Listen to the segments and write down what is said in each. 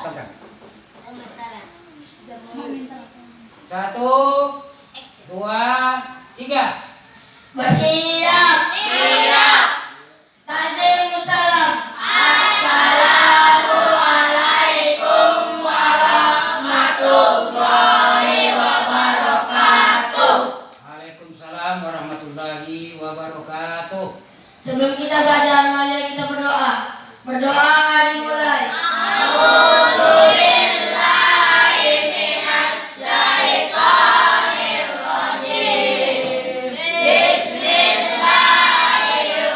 Pegang. 1, 2, 3. Bersiap. Siap. Salam. Assalamualaikum warahmatullahi wabarakatuh. Waalaikumsalam warahmatullahi wabarakatuh. Sebelum kita belajar, mari kita berdoa. Berdoa dimulai. Bismillahirrahmanirrahim.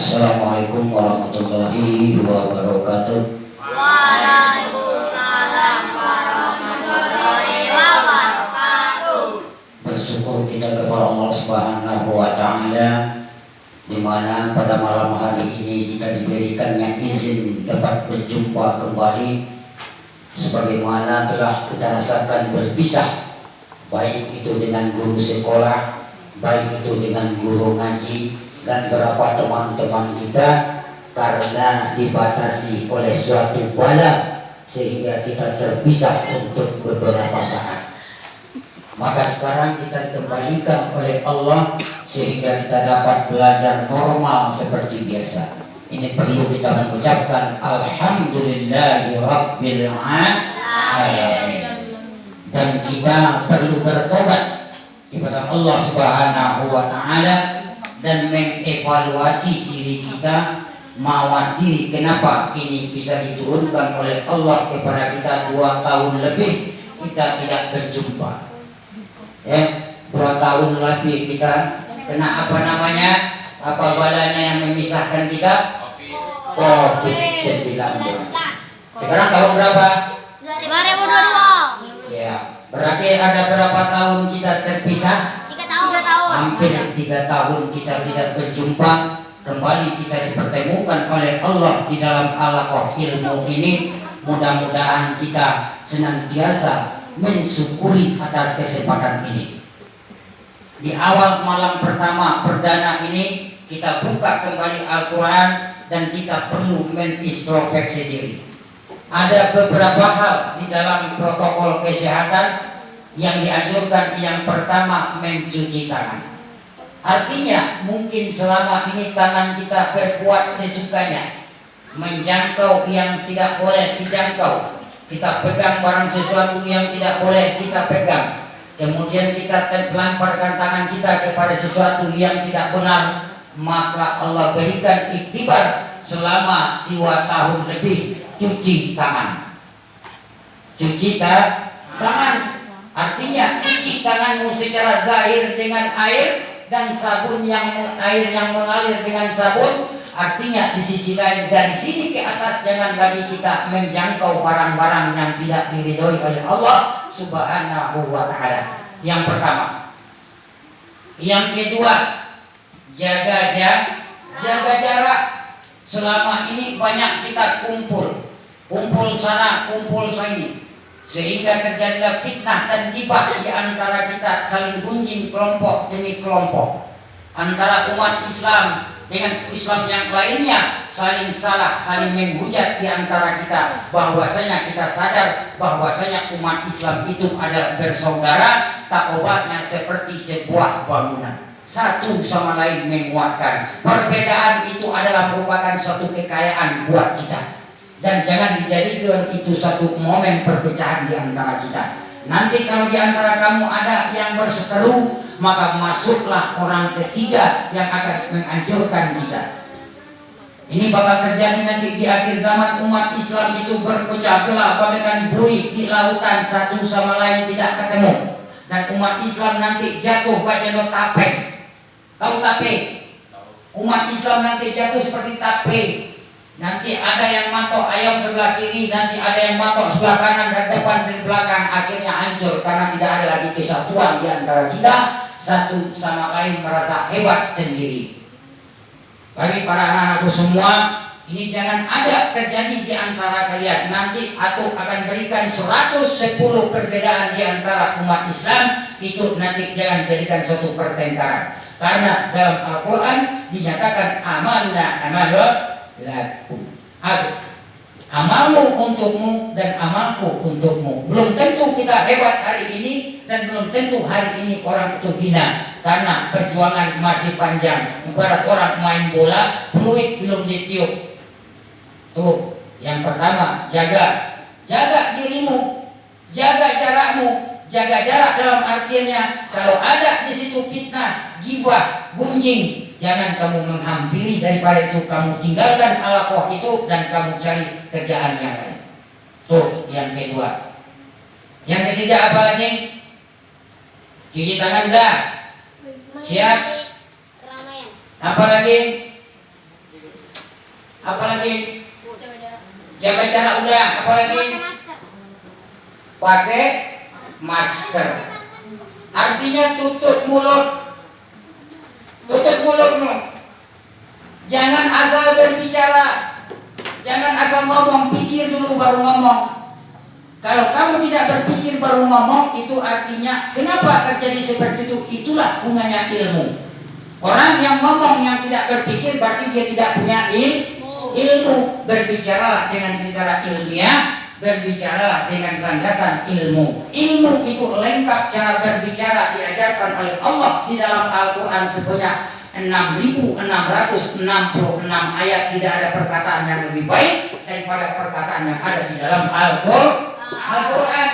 Assalamualaikum warahmatullahi wabarakatuh. Waalaikumsalam warahmatullahi wabarakatuh. Bersyukur kita kepada Allah Subhanahu wa taala di mana pada malam hari ini kita diberikannya izin dapat berjumpa kembali sebagaimana telah kita rasakan berpisah, baik itu dengan guru sekolah, baik itu dengan guru ngaji dan beberapa teman-teman kita, karena dibatasi oleh suatu bala sehingga kita terpisah untuk beberapa saat. Maka sekarang kita dikembalikan oleh Allah sehingga kita dapat belajar normal seperti biasa. Ini perlu kita mengucapkan Alhamdulillahi Rabbil Alamin. Dan kita perlu bertobat kepada Allah Subhanahu wa taala dan mengevaluasi diri kita, mawas diri kenapa ini bisa diturunkan oleh Allah kepada kita 2 tahun lebih kita tidak berjumpa. 2 tahun lebih kita kena apa namanya, apa balanya yang memisahkan kita? COVID-19. Sekarang tahun berapa? 2022. Ya, berarti ada berapa tahun kita terpisah? 3 tahun. Hampir 3 tahun kita tidak berjumpa. Kembali kita dipertemukan oleh Allah di dalam halaqah ilmu ini. Mudah-mudahan kita senantiasa mensyukuri atas kesempatan ini. Di awal malam pertama perdana ini kita buka kembali Al-Quran dan kita perlu mengintrospeksi diri. Ada beberapa hal di dalam protokol kesehatan yang dianjurkan. Yang pertama, mencuci tangan. Artinya mungkin selama ini tangan kita berbuat sesukanya, menjangkau yang tidak boleh dijangkau, kita pegang barang sesuatu yang tidak boleh kita pegang, kemudian kita melamparkan tangan kita kepada sesuatu yang tidak benar, maka Allah berikan iktibar selama 2 tahun lebih cuci tangan. Cuci tangan artinya cuci tanganmu secara zahir dengan air dan sabun air yang mengalir dengan sabun. Artinya di sisi lain dari sini ke atas jangan lagi kita menjangkau barang-barang yang tidak diridhoi oleh Allah Subhanahu wa taala. Yang pertama. Yang kedua, jaga jarak. Selama ini banyak kita kumpul sana, kumpul sini, sehingga terjadilah fitnah dan gibah di antara kita, saling gunjing kelompok demi kelompok. Antara umat Islam dengan Islam yang lainnya saling salah, saling menghujat di antara kita. Bahwasanya kita sadar bahwasanya umat Islam itu adalah bersaudara, tak obatnya seperti sebuah bangunan. Satu sama lain menguatkan. Perbedaan itu adalah merupakan suatu kekayaan buat kita. Dan jangan dijadikan itu satu momen perpecahan di antara kita. Nanti kalau di antara kamu ada yang berseteru, maka masuklah orang ketiga yang akan menghancurkan kita. Ini bakal terjadi nanti di akhir zaman. Umat Islam itu berpecah belah bagaikan buih di lautan, satu sama lain tidak ketemu. Dan umat Islam nanti jatuh bacaan tape. Tahu tape? Umat Islam nanti jatuh seperti tape. Nanti ada yang matok ayam sebelah kiri, nanti ada yang matok sebelah kanan dan depan dan belakang. Akhirnya hancur karena tidak ada lagi kesatuan di antara kita. Satu sama lain merasa hebat sendiri. Bagi para anak-anakku semua, ini jangan ada terjadi di antara kalian. Nanti aku akan berikan 110 perbedaan di antara umat Islam. Itu nanti jangan jadikan suatu pertengkaran. Karena dalam Al-Quran dinyatakan amalna lakum. Amalmu untukmu dan amalku untukmu. Belum tentu kita hebat hari ini dan belum tentu hari ini orang itu hina, karena perjuangan masih panjang. Ibarat orang main bola, peluit belum ditiup. Tuh, yang pertama jaga dirimu, jaga jarakmu. Jaga jarak dalam artiannya kalau ada di situ fitnah, gibah, gunjing, jangan kamu menghampiri. Daripada itu kamu tinggalkan halaqah itu dan kamu cari kerjaan yang lain. Tuh yang kedua. Yang ketiga apa lagi? Cuci tangan dah. Siap. Apa lagi? Apalagi jaga jarak udah. Apalagi pakai masker. Artinya tutup mulut. Tutup mulutmu. Jangan asal berbicara. Jangan asal ngomong, pikir dulu baru ngomong. Kalau kamu tidak berpikir baru ngomong, itu artinya kenapa terjadi seperti itu? Itulah gunanya ilmu. Orang yang ngomong yang tidak berpikir berarti dia tidak punya ilmu. Berbicaralah dengan secara ilmiah, berbicaralah dengan landasan ilmu. Ilmu itu lengkap cara berbicara diajarkan oleh Allah di dalam Al-Quran sebanyak 6.666 ayat. Tidak ada perkataan yang lebih baik daripada perkataan yang ada di dalam Al-Quran.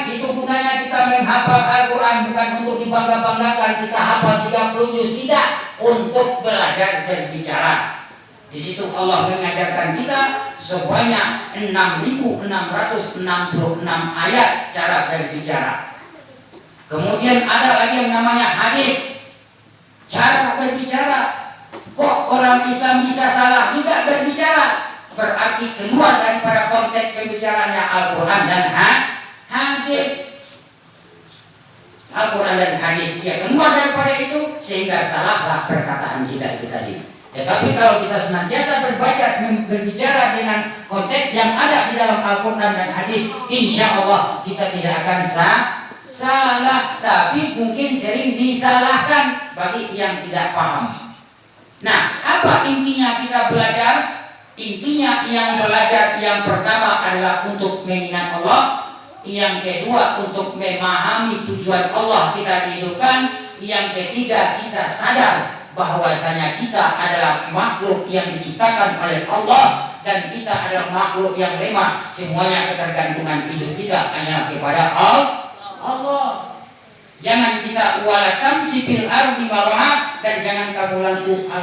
Itu gunanya kita menghafal Al-Quran bukan untuk dibangga-banggakan kita hafal 30 juz, tidak, untuk belajar berbicara. Di situ Allah mengajarkan kita sebanyak 6.666 ayat cara berbicara. Kemudian ada lagi yang namanya hadis. Cara berbicara, kok orang Islam bisa salah juga berbicara? Berarti keluar daripada konteks pembicaraannya Al-Quran dan hadis. Al-Quran dan hadis dia keluar daripada itu, sehingga salahlah perkataan kita itu tadi. Tetapi kalau kita senantiasa berbicara dengan konteks yang ada di dalam Al-Quran dan hadis, insya Allah kita tidak akan salah, tapi mungkin sering disalahkan bagi yang tidak paham. Nah, apa intinya kita belajar? Intinya yang belajar yang pertama adalah untuk mengingat Allah, yang kedua untuk memahami tujuan Allah kita dihidupkan, yang ketiga kita sadar bahwasanya kita adalah makhluk yang diciptakan oleh Allah dan kita adalah makhluk yang lemah. Semuanya ketergantungan hidup kita hanya kepada Allah. Jangan kita walatam sipil ardi malaha, dan jangan kamu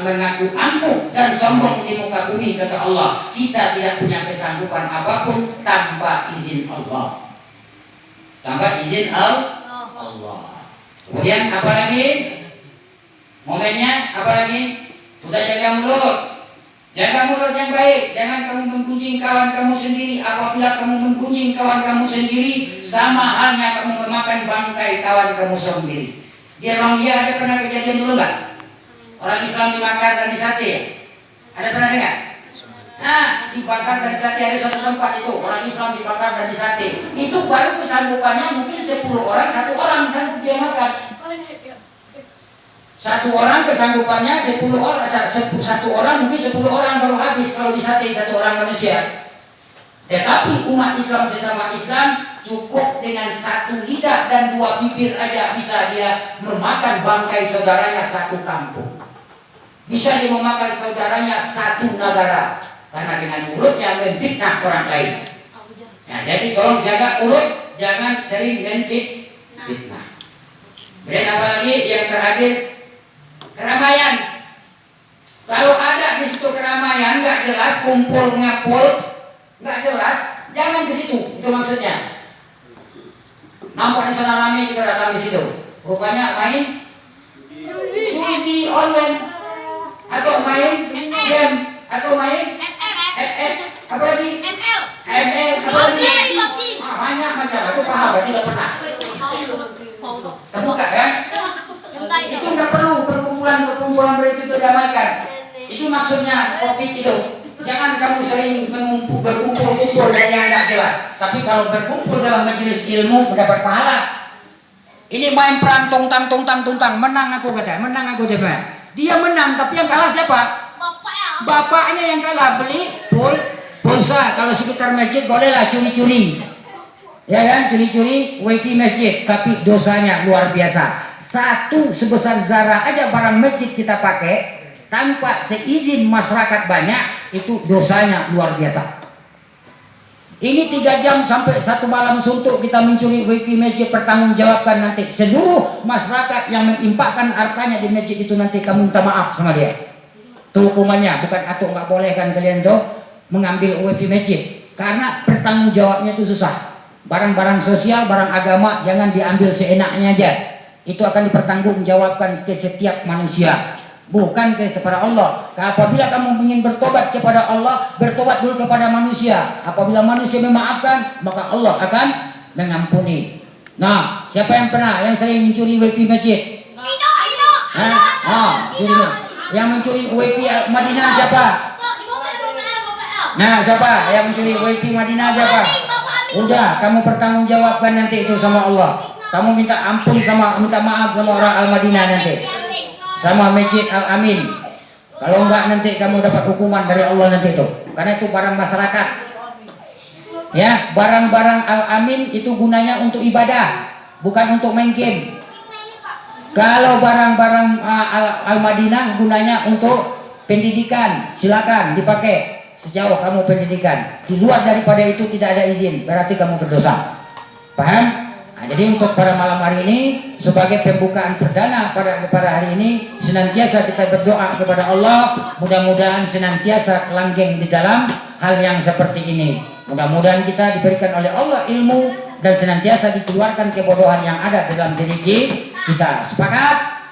mengaku angkuh dan sombong di muka bumi, kata Allah. Kita tidak punya kesanggupan apapun tanpa izin Allah. Tanpa izin Allah. Kemudian apa lagi? Momennya apa lagi? Udah jaga mulut. Jaga mulut yang baik. Jangan kamu menggunjing kawan kamu sendiri. Apabila kamu menggunjing kawan kamu sendiri, sama halnya kamu memakan bangkai kawan kamu sendiri. Di Rohingya ada pernah kejadian dulu nggak? Orang Islam dibakar dan disate ya? Ada pernah dengar? Nah, dibakar dan disate, ada satu tempat itu orang Islam dibakar dan disate. Itu baru kesanggupannya mungkin 10 orang, satu orang sanggup dia makan. Satu orang kesanggupannya 10 orang, satu orang mungkin 10 orang baru habis kalau disate satu orang manusia. Tetapi umat Islam sesama Islam cukup dengan 1 lidah dan 2 bibir aja bisa dia memakan bangkai saudaranya 1 kampung. Bisa dia memakan saudaranya 1 negara, karena dengan mulutnya menfitnah orang lain. Nah, jadi tolong jaga mulut, jangan sering menfitnah. Dan apalagi yang terakhir, keramaian. Kalau ada di situ keramaian nggak jelas, kumpul ngapul nggak jelas, jangan ke situ. Itu maksudnya. Nampak di sana ramai, kita datang di situ. Rupanya main judi online, atau main game, atau main apa lagi? ML, apa lagi? Banyak macam itu, paham? Berarti nggak pernah. Terbuka kan? Itu nggak perlu perkumpulan itu didamaikan. Itu maksudnya COVID itu. Jangan kamu sering berkumpul dan yang nggak jelas. Tapi kalau berkumpul dalam majelis ilmu mendapat pahala. Ini main perang tungtang, menang aku kata, menang aku coba. Dia menang, tapi yang kalah siapa? Bapaknya yang kalah. Beli pulsa. Kalau sekitar masjid bolehlah curi-curi. Ya kan, curi-curi wifi masjid, tapi dosanya luar biasa. Satu sebesar zarah aja barang masjid kita pakai tanpa seizin masyarakat banyak, itu dosanya luar biasa. Ini 3 jam sampai 1 malam suntuk kita mencuri wifi masjid, pertanggungjawabkan nanti seluruh masyarakat yang mengimpakkan hartanya di masjid itu, nanti kamu minta maaf sama dia. Itu hukumannya, bukan atau nggak boleh kan kalian tuh mengambil wifi masjid, karena pertanggungjawabnya itu susah. Barang-barang sosial, barang agama jangan diambil seenaknya aja. Itu akan dipertanggungjawabkan ke setiap manusia. bukan kepada Allah. Apabila kamu ingin bertobat kepada Allah, bertobat dulu kepada manusia. Apabila manusia memaafkan, maka Allah akan mengampuni. Nah, siapa yang pernah yang sering mencuri WiFi masjid? Yang mencuri WiFi Madinah siapa? Nah, siapa yang mencuri WiFi Madinah siapa? Udah, kamu pertanggungjawabkan nanti itu sama Allah. Kamu minta ampun minta maaf sama orang Al-Madinah nanti. Sama Masjid Al-Amin. Kalau enggak nanti kamu dapat hukuman dari Allah nanti itu. Karena itu barang masyarakat. Ya, barang-barang Al-Amin itu gunanya untuk ibadah, bukan untuk main game. Kalau barang-barang Al-Madinah gunanya untuk pendidikan, silakan dipakai sejauh kamu pendidikan. Di luar daripada itu tidak ada izin, berarti kamu berdosa. Paham? Nah, jadi untuk pada malam hari ini sebagai pembukaan perdana pada hari ini, senantiasa kita berdoa kepada Allah, mudah-mudahan senantiasa langgeng di dalam hal yang seperti ini. Mudah-mudahan kita diberikan oleh Allah ilmu dan senantiasa dikeluarkan kebodohan yang ada dalam diri kita. Sepakat?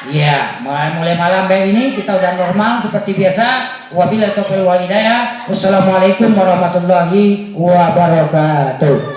Iya, mulai malam hari ini kita udah normal seperti biasa. Wabillahi taufiq wal hidayah. Wassalamualaikum warahmatullahi wabarakatuh.